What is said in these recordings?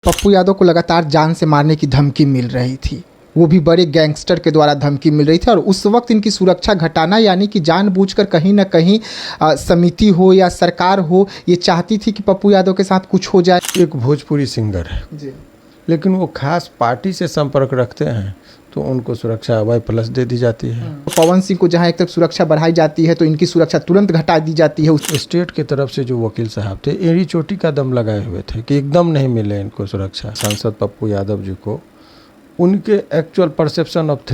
पप्पू यादव को लगातार जान से मारने की धमकी मिल रही थी, वो भी बड़े गैंगस्टर के द्वारा धमकी मिल रही थी। और उस वक्त इनकी सुरक्षा घटाना यानी कि जानबूझकर कहीं ना कहीं समिति हो या सरकार हो ये चाहती थी कि पप्पू यादव के साथ कुछ हो जाए। एक भोजपुरी सिंगर है जी। लेकिन वो खास पार्टी से संपर्क रखते हैं तो उनको सुरक्षा Y+ दे दी जाती है। पवन सिंह को जहां एक तरफ सुरक्षा बढ़ाई जाती है तो इनकी सुरक्षा तुरंत घटा दी जाती है। स्टेट की तरफ से जो वकील साहब थे एड़ी चोटी का दम लगाए हुए थे कि एकदम नहीं मिले इनको सुरक्षा। सांसद पप्पू यादव जी को उनके एक्चुअल परसेप्शन ऑफ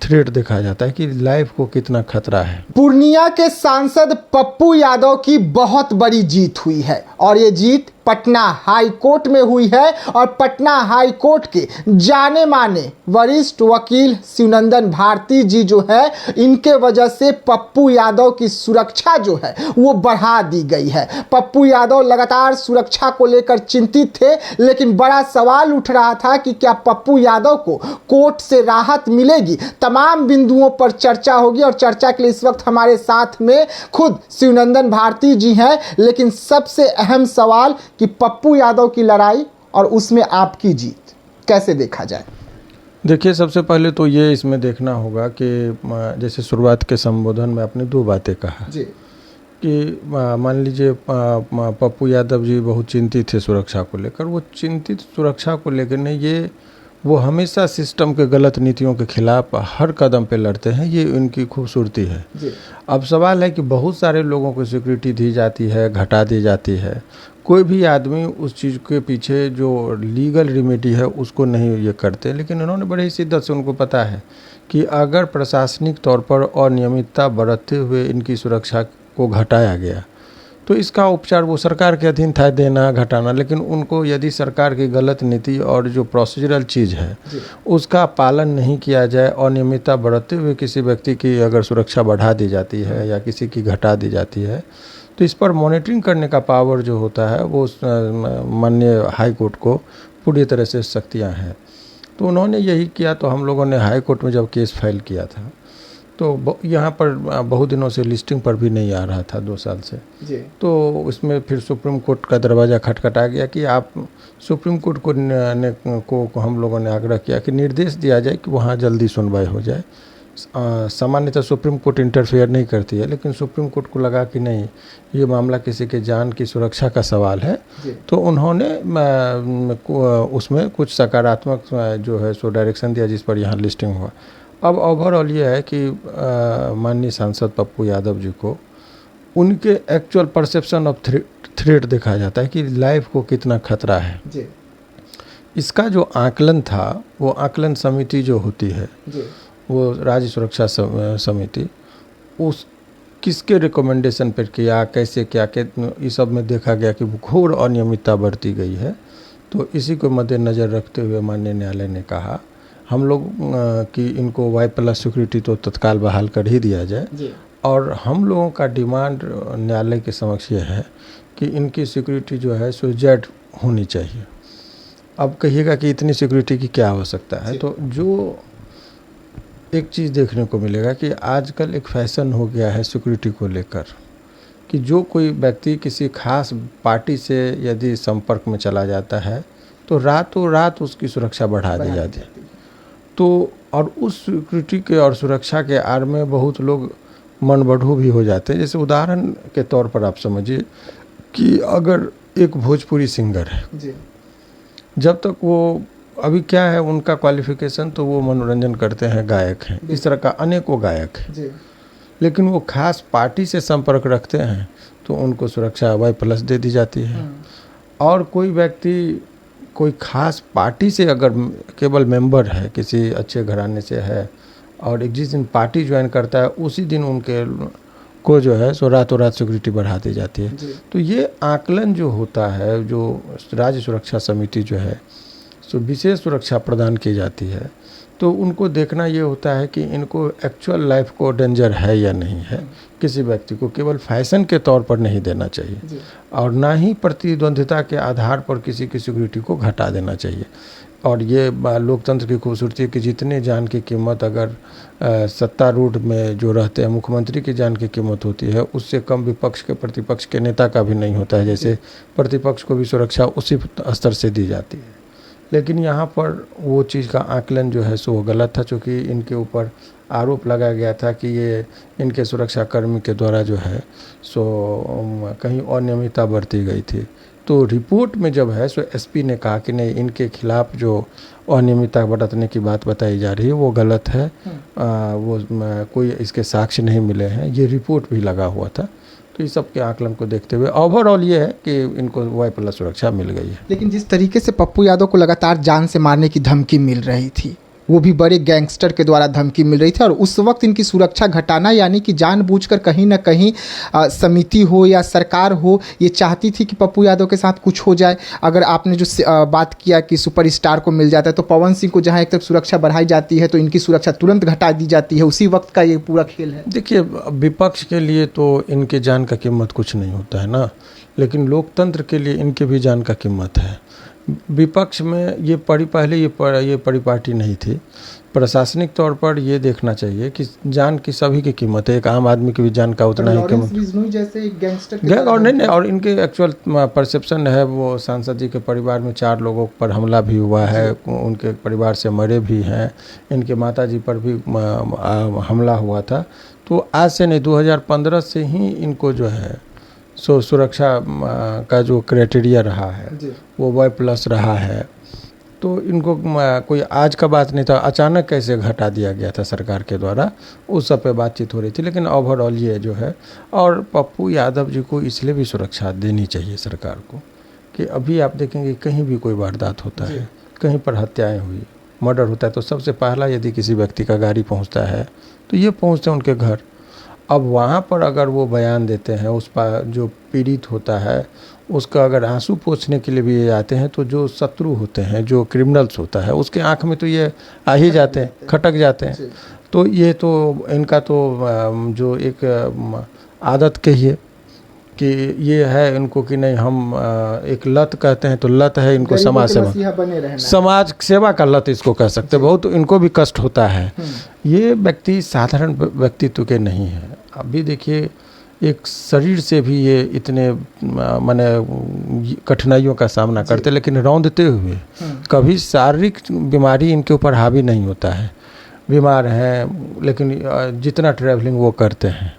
थ्रेट देखा जाता है कि लाइफ को कितना खतरा है। पूर्णिया के सांसद पप्पू यादव की बहुत बड़ी जीत हुई है और ये जीत पटना हाई कोर्ट में हुई है। और पटना हाई कोर्ट के जाने माने वरिष्ठ वकील शिवनंदन भारती जी जो है, इनके वजह से पप्पू यादव की सुरक्षा जो है वो बढ़ा दी गई है। पप्पू यादव लगातार सुरक्षा को लेकर चिंतित थे, लेकिन बड़ा सवाल उठ रहा था कि क्या पप्पू यादव को कोर्ट से राहत मिलेगी। तमाम बिंदुओं पर चर्चा होगी और चर्चा के लिए इस वक्त हमारे साथ में खुद शिवनंदन भारती जी हैं। लेकिन सबसे अहम सवाल कि पप्पू यादव की लड़ाई और उसमें आपकी जीत कैसे देखा जाए। देखिए, सबसे पहले तो ये इसमें देखना होगा कि जैसे शुरुआत के संबोधन में आपने दो बातें कहा जी। कि मान लीजिए पप्पू यादव जी बहुत चिंतित थे सुरक्षा को लेकर। वो चिंतित सुरक्षा को लेकर नहीं, वो हमेशा सिस्टम के गलत नीतियों के खिलाफ हर कदम पे लड़ते हैं। ये उनकी खूबसूरती है। अब सवाल है कि बहुत सारे लोगों को सिक्योरिटी दी जाती है, घटा दी जाती है। कोई भी आदमी उस चीज़ के पीछे जो लीगल रेमेडी है उसको नहीं ये करते। लेकिन उन्होंने बड़े ही शिद्दत से, उनको पता है कि अगर प्रशासनिक तौर पर अनियमितता बरतते हुए इनकी सुरक्षा को घटाया गया तो इसका उपचार वो सरकार के अधीन था, देना घटाना। लेकिन उनको यदि सरकार की गलत नीति और जो प्रोसीजरल चीज़ है उसका पालन नहीं किया जाए, अनियमितता बरतते हुए किसी व्यक्ति की अगर सुरक्षा बढ़ा दी जाती है या किसी की घटा दी जाती है तो इस पर मॉनिटरिंग करने का पावर जो होता है वो माननीय हाई कोर्ट को पूरी तरह से शक्तियाँ हैं। तो उन्होंने यही किया। तो हम लोगों ने हाई कोर्ट में जब केस फाइल किया था तो यहाँ पर बहुत दिनों से लिस्टिंग पर भी नहीं आ रहा था, 2 साल से जी। तो उसमें फिर सुप्रीम कोर्ट का दरवाज़ा खटखटा गया कि आप सुप्रीम कोर्ट को हम लोगों ने आग्रह किया कि निर्देश दिया जाए कि वहाँ जल्दी सुनवाई हो जाए। सामान्यतः सुप्रीम कोर्ट इंटरफेयर नहीं करती है, लेकिन सुप्रीम कोर्ट को लगा कि नहीं, ये मामला किसी के जान की सुरक्षा का सवाल है। तो उन्होंने उसमें कुछ सकारात्मक जो है सो डायरेक्शन दिया जिस पर यहाँ लिस्टिंग हुआ। अब ओवरऑल ये है कि माननीय सांसद पप्पू यादव जी को उनके एक्चुअल परसेप्शन ऑफ थ्रेट देखा जाता है कि लाइफ को कितना खतरा है। जी। इसका जो आकलन था, वो आकलन समिति जो होती है जी। वो राज्य सुरक्षा समिति, उस किसके रिकमेंडेशन पर किया, कैसे क्या इस सब में देखा गया कि घोर अनियमितता बरती गई है। तो इसी को मद्देनज़र रखते हुए माननीय न्यायालय ने कहा हम लोग कि इनको Y+ सिक्योरिटी तो तत्काल बहाल कर ही दिया जाए। जी। और हम लोगों का डिमांड न्यायालय के समक्ष ये है कि इनकी सिक्योरिटी जो है सो जेड होनी चाहिए। अब कहिएगा कि इतनी सिक्योरिटी की क्या आवश्यकता है। तो जो एक चीज़ देखने को मिलेगा कि आजकल एक फैशन हो गया है सिक्योरिटी को लेकर कि जो कोई व्यक्ति किसी खास पार्टी से यदि संपर्क में चला जाता है तो रातों रात उसकी सुरक्षा बढ़ा दी जाती है। तो और उस सिक्योरिटी के और सुरक्षा के आड़ में बहुत लोग मनबढ़ू भी हो जाते हैं। जैसे उदाहरण के तौर पर आप समझिए कि अगर एक भोजपुरी सिंगर है जी। जब तक वो अभी क्या है उनका क्वालिफिकेशन, तो वो मनोरंजन करते हैं, गायक हैं, इस तरह का अनेकों गायक हैं। जी। लेकिन वो खास पार्टी से संपर्क रखते हैं तो उनको सुरक्षा Y+ दे दी जाती है। और कोई व्यक्ति कोई खास पार्टी से अगर केवल मेंबर है, किसी अच्छे घराने से है और एक जिस दिन पार्टी ज्वाइन करता है उसी दिन उनके को जो है सो रातों रात सिक्योरिटी बढ़ा दी जाती है। तो ये आकलन जो होता है, जो राज्य सुरक्षा समिति जो है सो विशेष सुरक्षा प्रदान की जाती है, तो उनको देखना ये होता है कि इनको एक्चुअल लाइफ को डेंजर है या नहीं है। किसी व्यक्ति को केवल फैशन के तौर पर नहीं देना चाहिए और ना ही प्रतिद्वंद्विता के आधार पर किसी की सिक्योरिटी को घटा देना चाहिए। और ये लोकतंत्र की खूबसूरती है कि जितने जान की कीमत अगर सत्तारूढ़ में जो रहते हैं मुख्यमंत्री की जान की कीमत होती है, उससे कम विपक्ष के प्रतिपक्ष के नेता का भी नहीं होता है। जैसे प्रतिपक्ष को भी सुरक्षा उसी स्तर से दी जाती है। लेकिन यहाँ पर वो चीज़ का आकलन जो है सो वो गलत था, चूँकि इनके ऊपर आरोप लगाया गया था कि ये इनके सुरक्षाकर्मी के द्वारा जो है सो कहीं अनियमितता बरती गई थी। तो रिपोर्ट में जब है सो एसपी ने कहा कि नहीं, इनके खिलाफ जो अनियमितता बरतने की बात बताई जा रही है वो गलत है, कोई इसके साक्ष्य नहीं मिले हैं, ये रिपोर्ट भी लगा हुआ था। तो इस सब के आकलन को देखते हुए ओवरऑल ये है कि इनको Y+ सुरक्षा मिल गई है। लेकिन जिस तरीके से पप्पू यादव को लगातार जान से मारने की धमकी मिल रही थी, वो भी बड़े गैंगस्टर के द्वारा धमकी मिल रही थी, और उस वक्त इनकी सुरक्षा घटाना यानी कि जानबूझकर कहीं ना कहीं समिति हो या सरकार हो ये चाहती थी कि पप्पू यादव के साथ कुछ हो जाए। अगर आपने जो बात किया कि सुपरस्टार को मिल जाता है, तो पवन सिंह को जहां एक तरफ सुरक्षा बढ़ाई जाती है तो इनकी सुरक्षा तुरंत घटा दी जाती है। उसी वक्त का ये पूरा खेल है। देखिए, विपक्ष के लिए तो इनके जान का कीमत कुछ नहीं होता है ना, लेकिन लोकतंत्र के लिए इनके भी जान का कीमत है। विपक्ष में ये परिपाटी नहीं थी। प्रशासनिक तौर पर ये देखना चाहिए कि जान की सभी की कीमत है, एक आम आदमी की भी जान का उतना ही कीमत। बिश्नोई जैसे एक गैंगस्टर और नहीं, और इनके एक्चुअल परसेप्शन है, वो सांसद जी के परिवार में 4 लोगों पर हमला भी हुआ है, उनके परिवार से मरे भी हैं, इनके माता जी पर भी हमला हुआ था। तो आज से नहीं, 2015 से ही इनको जो है सो सुरक्षा का जो क्राइटेरिया रहा है वो Y+ रहा है। तो इनको कोई आज का बात नहीं था, अचानक कैसे घटा दिया गया था सरकार के द्वारा, उस सब पे बातचीत हो रही थी। लेकिन ओवरऑल ये जो है, और पप्पू यादव जी को इसलिए भी सुरक्षा देनी चाहिए सरकार को कि अभी आप देखेंगे कहीं भी कोई वारदात होता है, कहीं पर हत्याएं हुई, मर्डर होता है, तो सबसे पहला यदि किसी व्यक्ति का गाड़ी पहुंचता है तो ये पहुंचते हैं उनके घर। अब वहाँ पर अगर वो बयान देते हैं, उस पर जो पीड़ित होता है उसका अगर आंसू पोंछने के लिए भी ये आते हैं, तो जो शत्रु होते हैं, जो क्रिमिनल्स होता है, उसके आंख में तो ये आ ही जाते हैं, खटक जाते हैं। तो ये तो इनका तो जो एक आदत कहिए कि ये है इनको कि नहीं, हम एक लत कहते हैं, तो लत है इनको समाज सेवा का लत इसको कह सकते हैं। बहुत इनको भी कष्ट होता है। ये व्यक्ति साधारण व्यक्तित्व के नहीं है। अभी देखिए, एक शरीर से भी ये इतने माने कठिनाइयों का सामना करते, लेकिन रौंदते हुए कभी शारीरिक बीमारी इनके ऊपर हावी नहीं होता है। बीमार हैं लेकिन जितना ट्रैवलिंग वो करते हैं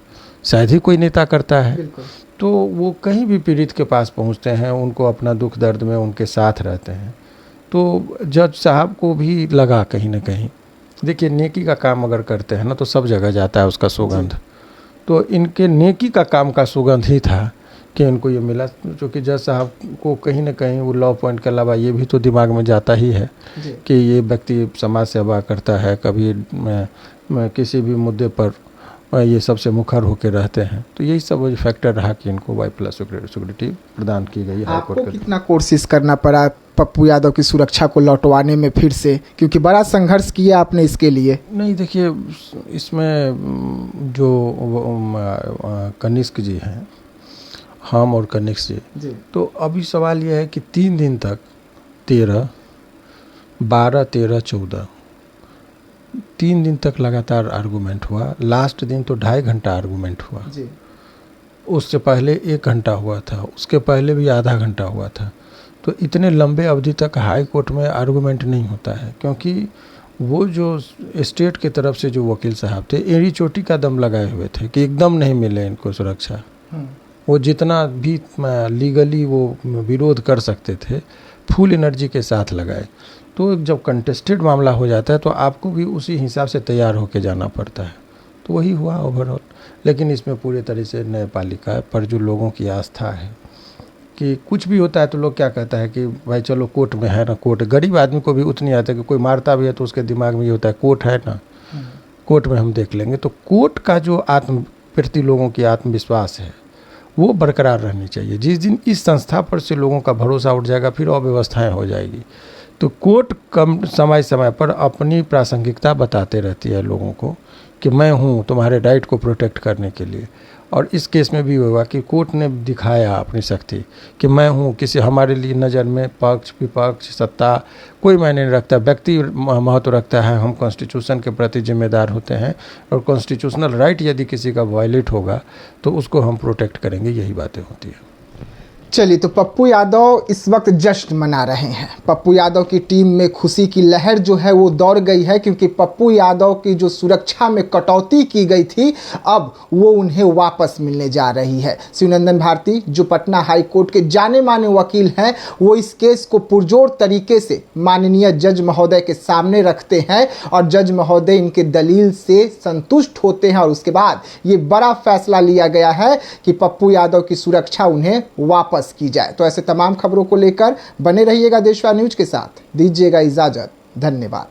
शायद ही कोई नेता करता है। तो वो कहीं भी पीड़ित के पास पहुंचते हैं, उनको अपना दुख दर्द में उनके साथ रहते हैं। तो जज साहब को भी लगा कहीं ना कहीं, देखिए नेकी का काम अगर करते हैं ना तो सब जगह जाता है उसका सुगंध। तो इनके नेकी का काम का सुगंध ही था कि इनको ये मिला, क्योंकि जज साहब को कहीं ना कहीं वो लॉ पॉइंट के अलावा ये भी तो दिमाग में जाता ही है कि ये व्यक्ति समाज सेवा करता है, कभी किसी भी मुद्दे पर ये सबसे मुखर होकर रहते हैं। तो यही सब फैक्टर रहा कि इनको Y+ सिक्योरिटी प्रदान की गई। आपको कितना कोशिश करना पड़ा पप्पू यादव की सुरक्षा को लौटवाने में फिर से, क्योंकि बड़ा संघर्ष किया आपने इसके लिए? नहीं, देखिए, इसमें जो कनिष्क जी हैं, हम और कनिष्क जी, तो अभी सवाल यह है कि 3 दिन तक 13, 12, 13, 14 3 दिन तक लगातार आर्गूमेंट हुआ। लास्ट दिन तो 2.5 घंटा आर्गूमेंट हुआ। उससे पहले 1 घंटा हुआ था, उसके पहले भी आधा घंटा हुआ था। तो इतने लंबे अवधि तक हाई कोर्ट में आर्गूमेंट नहीं होता है, क्योंकि वो जो स्टेट की तरफ से जो वकील साहब थे, एड़ी चोटी का दम लगाए हुए थे कि एकदम नहीं मिले इनको सुरक्षा। वो जितना भी लीगली वो विरोध कर सकते थे, फुल एनर्जी के साथ लगाए। तो जब कंटेस्टेड मामला हो जाता है तो आपको भी उसी हिसाब से तैयार होकर जाना पड़ता है। तो वही हुआ ओवरऑल। लेकिन इसमें पूरे तरह से न्यायपालिका पर जो लोगों की आस्था है कि कुछ भी होता है तो लोग क्या कहता है कि भाई चलो कोर्ट में है ना, कोर्ट। गरीब आदमी को भी उतनी आता है कि कोई मारता भी है तो उसके दिमाग में ये होता है कोर्ट है ना, कोर्ट में हम देख लेंगे। तो कोर्ट का जो प्रति लोगों की आत्मविश्वास है वो बरकरार रहनी चाहिए। जिस दिन इस संस्था पर से लोगों का भरोसा उठ जाएगा फिर अव्यवस्थाएं हो जाएगी। तो कोर्ट कम समय समय पर अपनी प्रासंगिकता बताते रहती है लोगों को कि मैं हूँ तुम्हारे राइट को प्रोटेक्ट करने के लिए। और इस केस में भी हुआ कि कोर्ट ने दिखाया अपनी शक्ति कि मैं हूँ, किसी हमारे लिए नज़र में पक्ष विपक्ष सत्ता कोई मायने नहीं रखता, व्यक्ति महत्व रखता है। हम कॉन्स्टिट्यूशन के प्रति जिम्मेदार होते हैं और कॉन्स्टिट्यूशनल राइट यदि किसी का वायलेट होगा तो उसको हम प्रोटेक्ट करेंगे। यही बातें होती है। चलिए, तो पप्पू यादव इस वक्त जश्न मना रहे हैं। पप्पू यादव की टीम में खुशी की लहर जो है वो दौड़ गई है, क्योंकि पप्पू यादव की जो सुरक्षा में कटौती की गई थी अब वो उन्हें वापस मिलने जा रही है। शिवनंदन भारती जो पटना हाई कोर्ट के जाने माने वकील हैं, वो इस केस को पुरजोर तरीके से माननीय जज महोदय के सामने रखते हैं और जज महोदय इनके दलील से संतुष्ट होते हैं और उसके बाद ये बड़ा फैसला लिया गया है कि पप्पू यादव की सुरक्षा उन्हें वापस की जाए। तो ऐसे तमाम खबरों को लेकर बने रहिएगा देशवा न्यूज के साथ। दीजिएगा इजाजत। धन्यवाद।